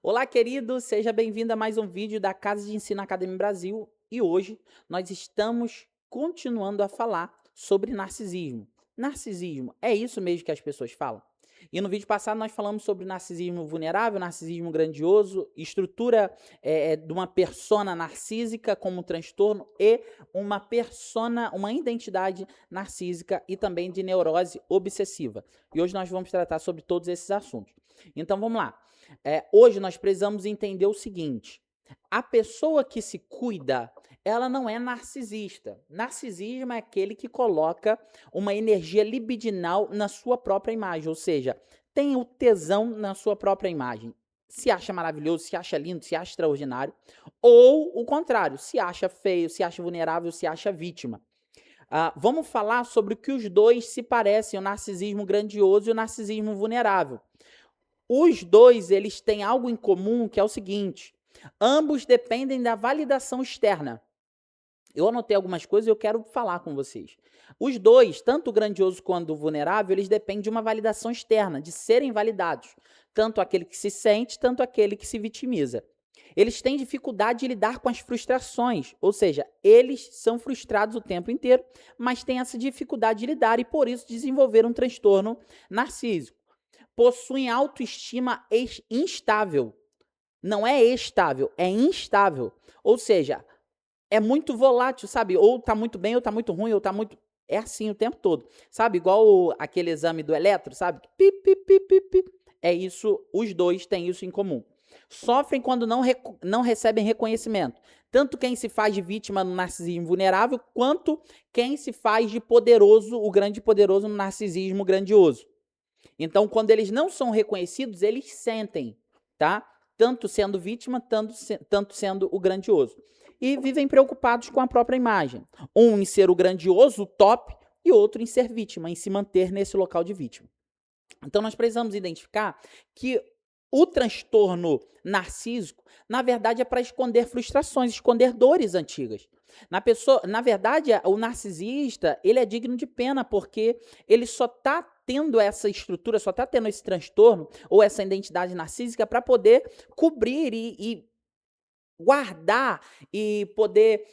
Olá, querido, seja bem-vindo a mais um vídeo da Casa de Ensino Academy Brasil e hoje nós estamos continuando a falar sobre narcisismo. Narcisismo, é isso mesmo que as pessoas falam? E no vídeo passado nós falamos sobre narcisismo vulnerável, narcisismo grandioso, estrutura de uma persona narcísica como transtorno e uma persona, uma identidade narcísica e também de neurose obsessiva. E hoje nós vamos tratar sobre todos esses assuntos. Então vamos lá. Hoje nós precisamos entender o seguinte: a pessoa que se cuida, ela não é narcisista. Narcisismo é aquele que coloca uma energia libidinal na sua própria imagem, ou seja, tem o tesão na sua própria imagem. Se acha maravilhoso, se acha lindo, se acha extraordinário, ou o contrário, se acha feio, se acha vulnerável, se acha vítima. Vamos falar sobre o que os dois se parecem, o narcisismo grandioso e o narcisismo vulnerável. Os dois, eles têm algo em comum, que é o seguinte: ambos dependem da validação externa. Eu anotei algumas coisas e eu quero falar com vocês. Os dois, tanto o grandioso quanto o vulnerável, eles dependem de uma validação externa, de serem validados. Tanto aquele que se sente, tanto aquele que se vitimiza. Eles têm dificuldade de lidar com as frustrações, ou seja, eles são frustrados o tempo inteiro, mas têm essa dificuldade de lidar e por isso desenvolveram um transtorno narcísico. Possuem autoestima instável. Não é estável, é instável. Ou seja, é muito volátil, sabe? Ou tá muito bem, ou tá muito ruim, ou tá muito. É assim o tempo todo. Sabe? Igual aquele exame do eletro, sabe? Pi, pi, pi, pi, pi. É isso, os dois têm isso em comum. Sofrem quando não recebem reconhecimento. Tanto quem se faz de vítima no narcisismo vulnerável, quanto quem se faz de poderoso, o grande poderoso no narcisismo grandioso. Então, quando eles não são reconhecidos, eles sentem, tá? Tanto sendo vítima, tanto sendo o grandioso. E vivem preocupados com a própria imagem. Um em ser o grandioso, o top, e outro em ser vítima, em se manter nesse local de vítima. Então, nós precisamos identificar que o transtorno narcísico, na verdade, é para esconder frustrações, esconder dores antigas. Na verdade, o narcisista, ele é digno de pena, porque ele só está tendo essa estrutura, só está tendo esse transtorno ou essa identidade narcísica para poder cobrir e guardar e poder,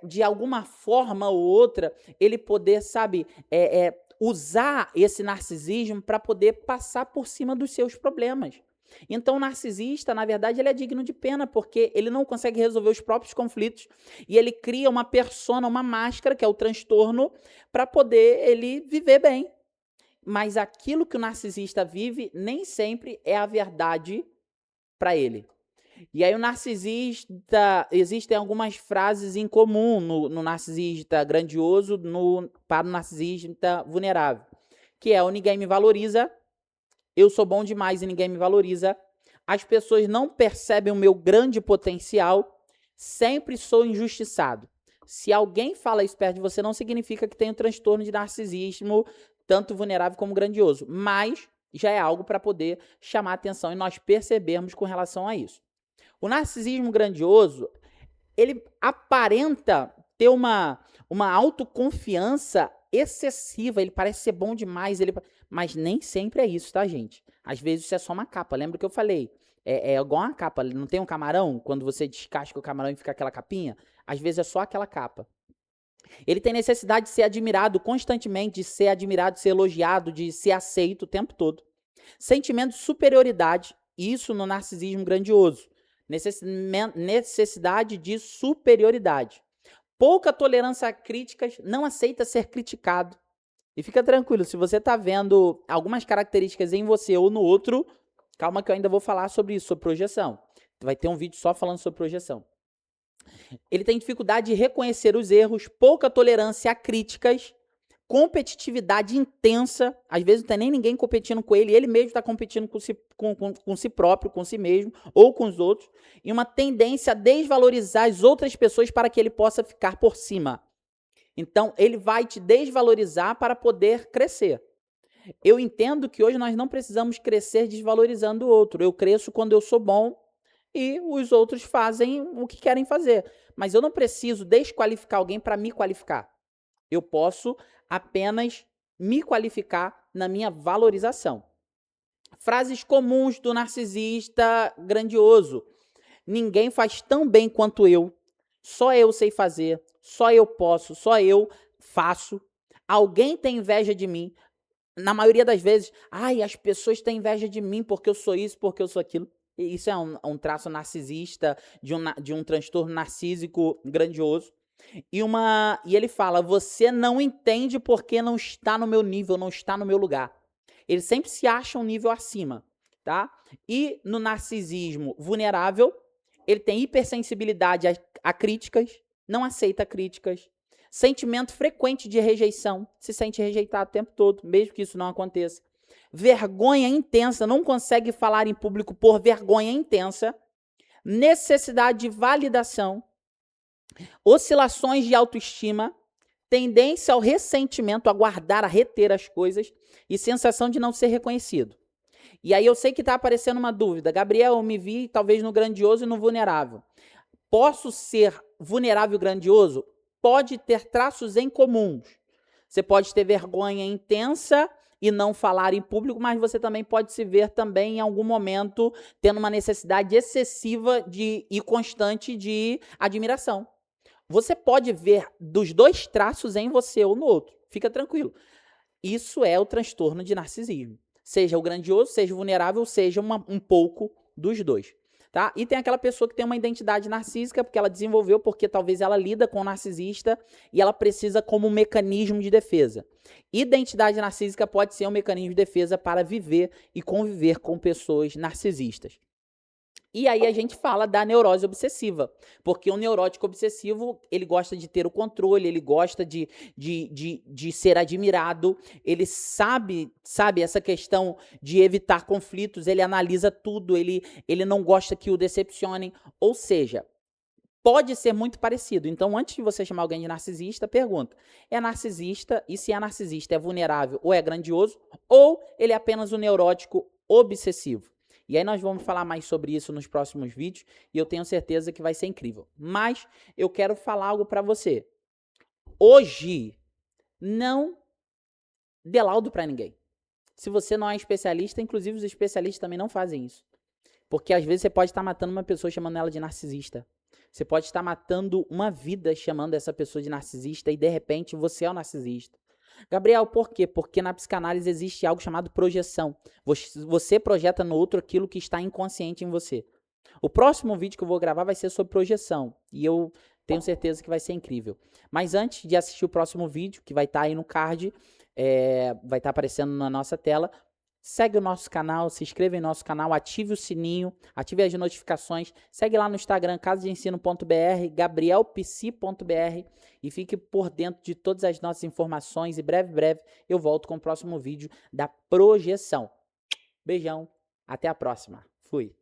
de alguma forma ou outra, ele poder, sabe, usar esse narcisismo para poder passar por cima dos seus problemas. Então, o narcisista, na verdade, ele é digno de pena, porque ele não consegue resolver os próprios conflitos e ele cria uma persona, uma máscara, que é o transtorno, para poder ele viver bem. Mas aquilo que o narcisista vive nem sempre é a verdade para ele. E aí o narcisista, existem algumas frases em comum no narcisista grandioso para o narcisista vulnerável, que é: o ninguém me valoriza, eu sou bom demais e ninguém me valoriza, as pessoas não percebem o meu grande potencial, sempre sou injustiçado. Se alguém fala isso perto de você, não significa que tem um transtorno de narcisismo, tanto vulnerável como grandioso, mas já é algo para poder chamar a atenção e nós percebermos com relação a isso. O narcisismo grandioso, ele aparenta ter uma autoconfiança excessiva, ele parece ser bom demais, mas nem sempre é isso, tá, gente? Às vezes isso é só uma capa, lembra que eu falei? É igual uma capa, não tem um camarão? Quando você descasca o camarão e fica aquela capinha? Às vezes é só aquela capa. Ele tem necessidade de ser admirado constantemente, de ser admirado, de ser elogiado, de ser aceito o tempo todo. Sentimento de superioridade, isso no narcisismo grandioso. Necessidade de superioridade. Pouca tolerância a críticas, não aceita ser criticado. E fica tranquilo, se você está vendo algumas características em você ou no outro, calma que eu ainda vou falar sobre isso, sobre projeção. Vai ter um vídeo só falando sobre projeção. Ele tem dificuldade de reconhecer os erros, pouca tolerância a críticas, competitividade intensa, às vezes não tem nem ninguém competindo com ele mesmo está competindo com si próprio, com si mesmo ou com os outros, e uma tendência a desvalorizar as outras pessoas para que ele possa ficar por cima. Então, ele vai te desvalorizar para poder crescer. Eu entendo que hoje nós não precisamos crescer desvalorizando o outro. Eu cresço quando eu sou bom e os outros fazem o que querem fazer. Mas eu não preciso desqualificar alguém para me qualificar. Eu posso apenas me qualificar na minha valorização. Frases comuns do narcisista grandioso. Ninguém faz tão bem quanto eu. Só eu sei fazer. Só eu posso. Só eu faço. Alguém tem inveja de mim. Na maioria das vezes, ai, as pessoas têm inveja de mim porque eu sou isso, porque eu sou aquilo. E isso é um traço narcisista, de um transtorno narcísico grandioso. E ele fala, você não entende porque não está no meu nível, não está no meu lugar. Ele sempre se acha um nível acima, tá? E no narcisismo vulnerável, ele tem hipersensibilidade a críticas, não aceita críticas, sentimento frequente de rejeição, se sente rejeitado o tempo todo, mesmo que isso não aconteça. Vergonha intensa, não consegue falar em público por vergonha intensa. Necessidade de validação. Oscilações de autoestima. Tendência ao ressentimento, a guardar, a reter as coisas. E sensação de não ser reconhecido. E aí eu sei que está aparecendo uma dúvida. Gabriel, eu me vi talvez no grandioso e no vulnerável. Posso ser vulnerável e grandioso? Pode ter traços em comuns. Você pode ter vergonha intensa e não falar em público, mas você também pode se ver também em algum momento tendo uma necessidade excessiva e constante de admiração. Você pode ver dos dois traços em você ou no outro. Fica tranquilo. Isso é o transtorno de narcisismo. Seja o grandioso, seja o vulnerável, seja um pouco dos dois. Tá? E tem aquela pessoa que tem uma identidade narcísica, porque ela desenvolveu, porque talvez ela lida com o narcisista e ela precisa como um mecanismo de defesa. Identidade narcísica pode ser um mecanismo de defesa para viver e conviver com pessoas narcisistas. E aí a gente fala da neurose obsessiva, porque o neurótico obsessivo, ele gosta de ter o controle, ele gosta de ser admirado, ele sabe essa questão de evitar conflitos, ele analisa tudo, ele não gosta que o decepcionem, ou seja, pode ser muito parecido. Então, antes de você chamar alguém de narcisista, pergunta, é narcisista? E se é narcisista, é vulnerável ou é grandioso? Ou ele é apenas um neurótico obsessivo? E aí nós vamos falar mais sobre isso nos próximos vídeos e eu tenho certeza que vai ser incrível. Mas eu quero falar algo para você. Hoje, não dê laudo para ninguém. Se você não é especialista, inclusive os especialistas também não fazem isso. Porque às vezes você pode estar matando uma pessoa chamando ela de narcisista. Você pode estar matando uma vida chamando essa pessoa de narcisista e de repente você é o narcisista. Gabriel, por quê? Porque na psicanálise existe algo chamado projeção. Você projeta no outro aquilo que está inconsciente em você. O próximo vídeo que eu vou gravar vai ser sobre projeção. E eu tenho certeza que vai ser incrível. Mas antes de assistir o próximo vídeo, que vai estar aí no card, vai estar aparecendo na nossa tela, segue o nosso canal, se inscreva em nosso canal, ative o sininho, ative as notificações, segue lá no Instagram, casadeensino.br, gabrielpsi.br e fique por dentro de todas as nossas informações e breve eu volto com o próximo vídeo da projeção. Beijão, até a próxima. Fui.